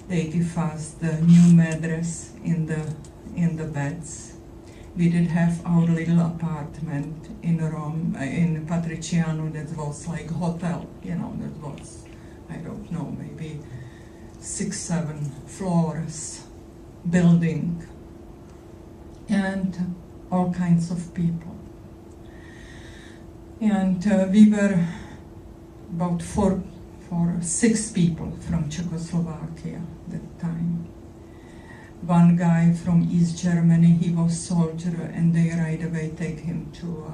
They give us the new mattress in the beds. We did have our little apartment in Rome, in Patriciano, that was like hotel, you know, that was, I don't know, maybe 6-7 floors building, and all kinds of people. And we were about 6 people from Czechoslovakia at that time. One guy from East Germany, he was soldier, and they right away take him to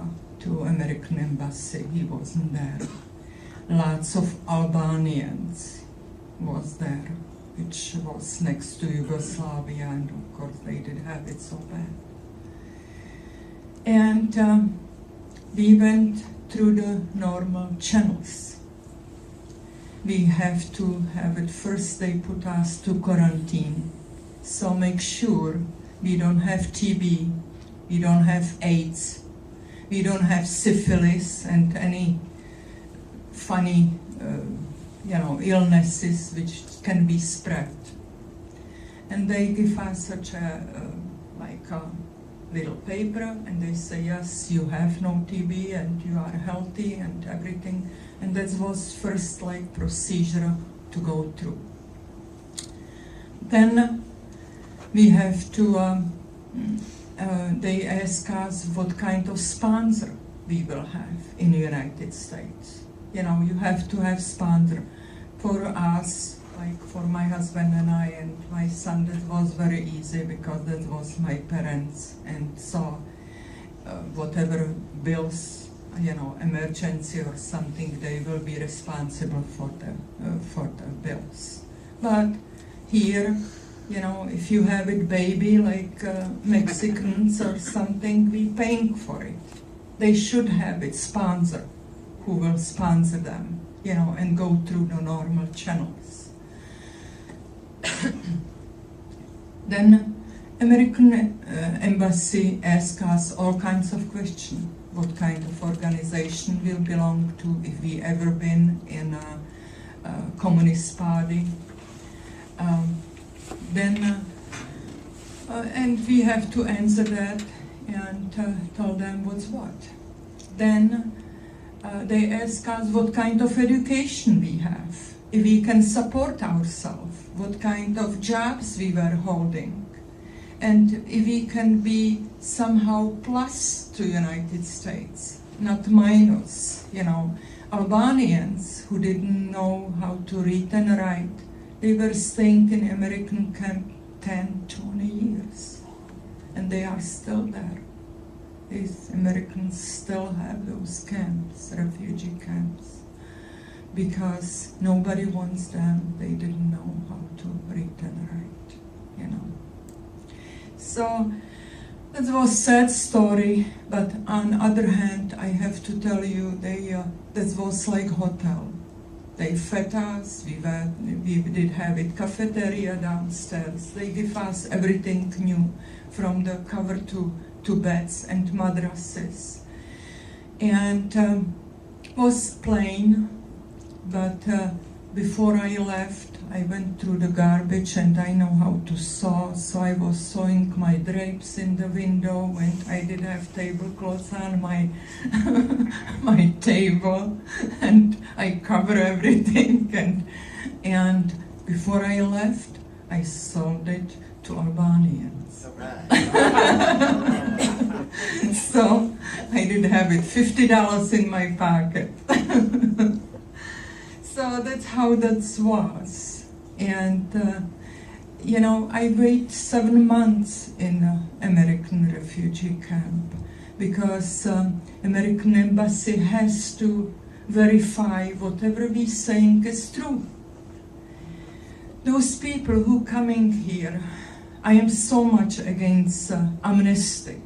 American embassy. He wasn't there. Lots of Albanians was there, which was next to Yugoslavia, and of course they did have it so bad. And we went through the normal channels. We have to have it first, they put us to quarantine. So make sure we don't have TB, we don't have AIDS, we don't have syphilis and any funny, illnesses which can be spread. And they give us such a little paper, and they say, yes, you have no TB and you are healthy and everything. And that was first procedure to go through. Then we have to, they ask us what kind of sponsor we will have in the United States. You know, you have to have sponsor. For us, like for my husband and I and my son, that was very easy because that was my parents, and so whatever bills, emergency or something, they will be responsible for the bills. But here, if you have it baby like Mexicans or something, we paying for it. They should have it sponsor, who will sponsor them, and go through the normal channels. Then American embassy asks us all kinds of questions. What kind of organization we'll belong to, if we ever been in a communist party. And we have to answer that and tell them what's what. Then they ask us what kind of education we have, if we can support ourselves, what kind of jobs we were holding, and if we can be somehow plus to United States, not minus. Albanians who didn't know how to read and write, they were staying in American camp 10, 20 years, and they are still there. These Americans still have those camps, refugee camps, because nobody wants them. They didn't know how to read and write, So that was a sad story, but on the other hand, I have to tell you, that was like hotel. They fed us, we did have it cafeteria downstairs. They give us everything new, from the cover to beds and mattresses. And was plain, but before I left, I went through the garbage, and I know how to sew, so I was sewing my drapes in the window, and I did have tablecloths on my my table, and I cover everything, and before I left, I sold it to Albanians. So I did have it $50 in my pocket. So that's how that was. And, I waited 7 months in an American refugee camp because American embassy has to verify whatever we're saying is true. Those people who coming here, I am so much against amnesty,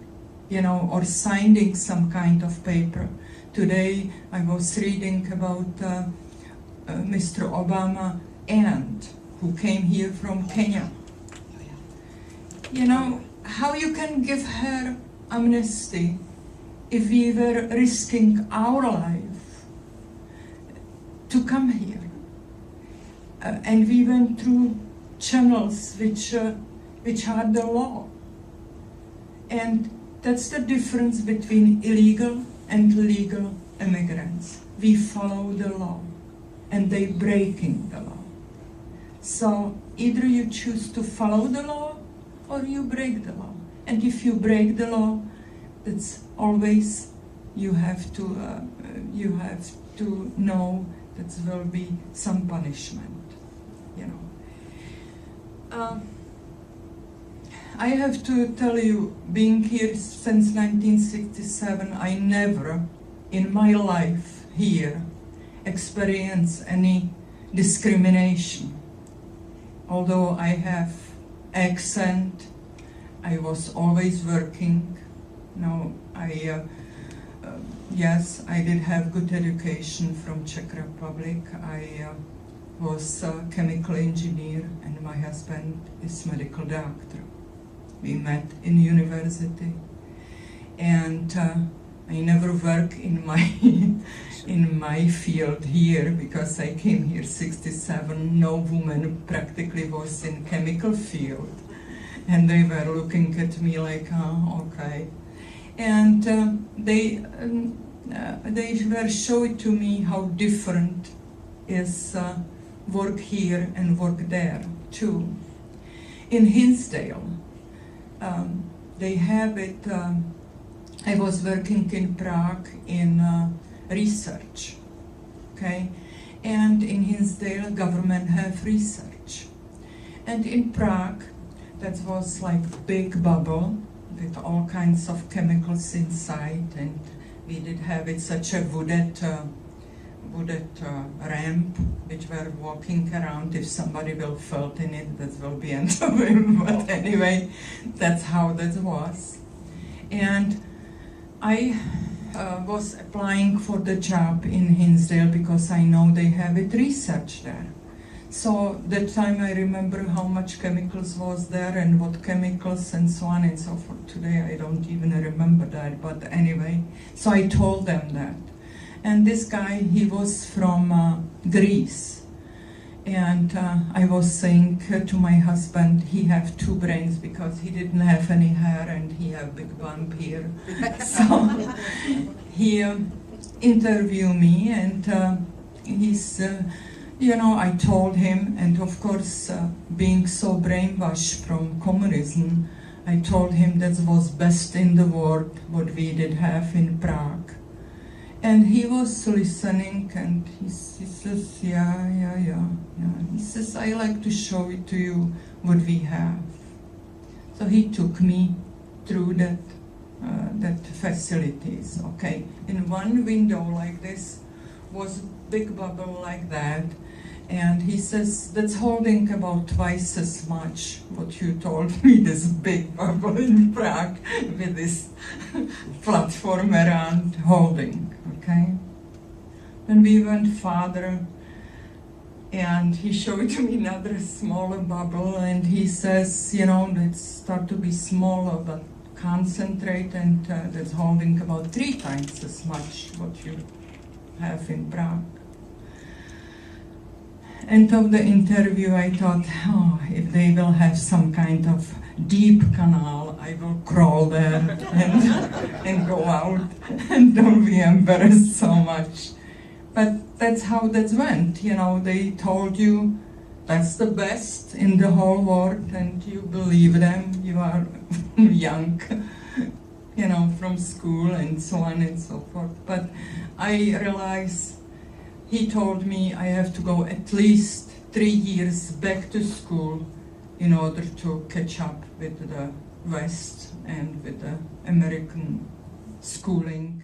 or signing some kind of paper. Today I was reading about Mr. Obama aunt who came here from Kenya. How you can give her amnesty if we were risking our life to come here? And we went through channels which are the law. And that's the difference between illegal and legal immigrants. We follow the law, and they breaking the law. So either you choose to follow the law, or you break the law. And if you break the law, that's always you have to know that there will be some punishment. You know. I have to tell you, being here since 1967, I never in my life here experienced any discrimination. Although I have accent, I was always working. Yes, I did have good education from Czech Republic. I was a chemical engineer, and my husband is medical doctor. We met in university, and I never work in my field here because I came here 67. No woman practically was in chemical field, and they were looking at me like, oh, okay. And they were showing to me how different is work here and work there too. In Hinsdale, they have it. I was working in Prague in research, okay, and in Hinsdale government have research, and in Prague that was like big bubble with all kinds of chemicals inside, and we did have it such a wooded ramp which were walking around. If somebody will fall in it, that will be end of him. But anyway, that's how that was. And I was applying for the job in Hinsdale because I know they have it research there. So that time I remember how much chemicals was there and what chemicals and so on and so forth. Today I don't even remember that, but anyway, so I told them that. And this guy, he was from Greece. And I was saying to my husband, he have two brains because he didn't have any hair and he have big bump here. So he interviewed me, and he's, I told him, and of course, being so brainwashed from communism, I told him that was best in the world what we did have in Prague. And he was listening, and he says, yeah. He says, I like to show it to you what we have. So he took me through that facilities, okay. In one window like this was a big bubble like that, and he says, that's holding about twice as much what you told me, this big bubble in Prague with this platform around holding, okay? Then we went farther, and he showed me another smaller bubble, and he says, let's start to be smaller, but concentrate, and that's holding about 3 times as much what you have in Prague. End of the interview, I thought, if they will have some kind of deep canal, I will crawl there and go out and don't be embarrassed so much. But that's how that went. They told you that's the best in the whole world, and you believe them. You are young, from school and so on and so forth. But I realized he told me I have to go at least 3 years back to school in order to catch up with the West and with the American schooling.